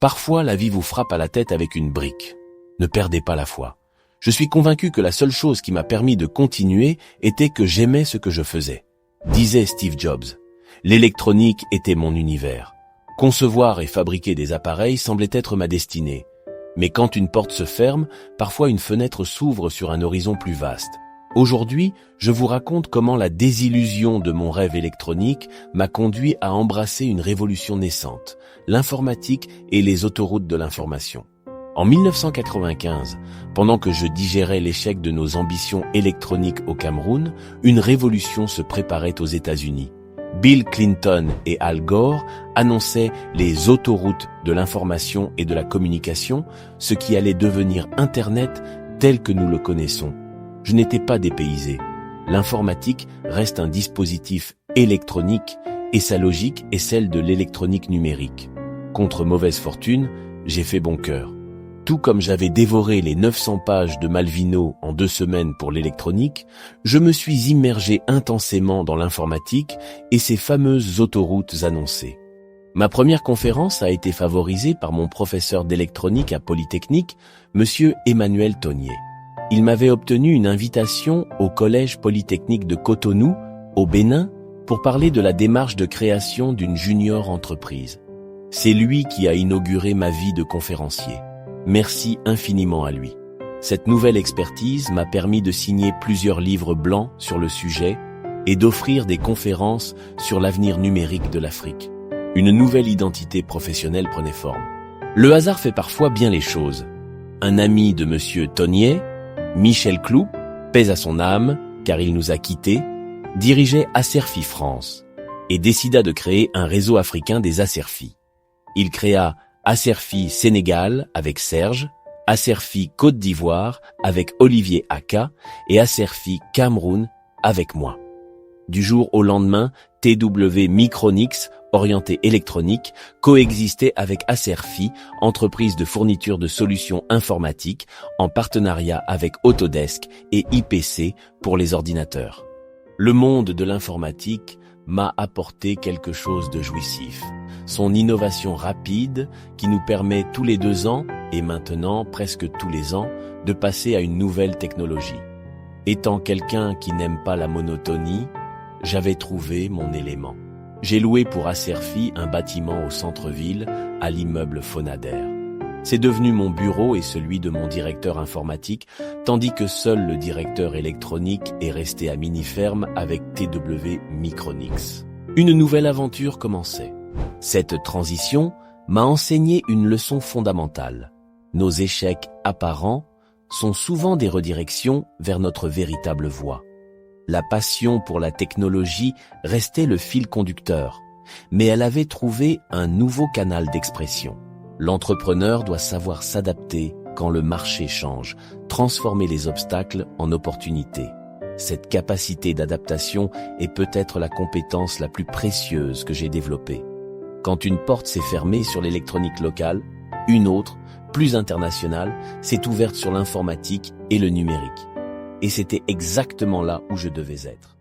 Parfois, la vie vous frappe à la tête avec une brique. Ne perdez pas la foi. Je suis convaincu que la seule chose qui m'a permis de continuer était que j'aimais ce que je faisais. Disait Steve Jobs. L'électronique était mon univers. Concevoir et fabriquer des appareils semblait être ma destinée. Mais quand une porte se ferme, parfois une fenêtre s'ouvre sur un horizon plus vaste. Aujourd'hui, je vous raconte comment la désillusion de mon rêve électronique m'a conduit à embrasser une révolution naissante, l'informatique et les autoroutes de l'information. En 1995, pendant que je digérais l'échec de nos ambitions électroniques au Cameroun, une révolution se préparait aux États-Unis. Bill Clinton et Al Gore annonçaient les autoroutes de l'information et de la communication, ce qui allait devenir Internet tel que nous le connaissons. Je n'étais pas dépaysé. L'informatique reste un dispositif électronique et sa logique est celle de l'électronique numérique. Contre mauvaise fortune, j'ai fait bon cœur. Tout comme j'avais dévoré les 900 pages de Malvino en 2 semaines pour l'électronique, je me suis immergé intensément dans l'informatique et ses fameuses autoroutes annoncées. Ma première conférence a été favorisée par mon professeur d'électronique à Polytechnique, monsieur Emmanuel Tonnier. Il m'avait obtenu une invitation au Collège Polytechnique de Cotonou, au Bénin, pour parler de la démarche de création d'une junior entreprise. C'est lui qui a inauguré ma vie de conférencier. Merci infiniment à lui. Cette nouvelle expertise m'a permis de signer plusieurs livres blancs sur le sujet et d'offrir des conférences sur l'avenir numérique de l'Afrique. Une nouvelle identité professionnelle prenait forme. Le hasard fait parfois bien les choses. Un ami de monsieur Tonnier, Michel Clou, paix à son âme, car il nous a quittés, dirigeait Acerfi France et décida de créer un réseau africain des Acerfi. Il créa Acerfi Sénégal avec Serge, Acerfi Côte d'Ivoire avec Olivier Aka et Acerfi Cameroun avec moi. Du jour au lendemain, TW Micronix, orienté électronique, coexistait avec Acerfi, entreprise de fourniture de solutions informatiques, en partenariat avec Autodesk et IPC pour les ordinateurs. Le monde de l'informatique m'a apporté quelque chose de jouissif. Son innovation rapide qui nous permet tous les 2 ans, et maintenant presque tous les ans, de passer à une nouvelle technologie. Étant quelqu'un qui n'aime pas la monotonie, j'avais trouvé mon élément. J'ai loué pour Acerfi un bâtiment au centre-ville, à l'immeuble Phonader. C'est devenu mon bureau et celui de mon directeur informatique, tandis que seul le directeur électronique est resté à Miniferme avec TW Micronix. Une nouvelle aventure commençait. Cette transition m'a enseigné une leçon fondamentale. Nos échecs apparents sont souvent des redirections vers notre véritable voie. La passion pour la technologie restait le fil conducteur, mais elle avait trouvé un nouveau canal d'expression. L'entrepreneur doit savoir s'adapter quand le marché change, transformer les obstacles en opportunités. Cette capacité d'adaptation est peut-être la compétence la plus précieuse que j'ai développée. Quand une porte s'est fermée sur l'électronique locale, une autre, plus internationale, s'est ouverte sur l'informatique et le numérique. Et c'était exactement là où je devais être.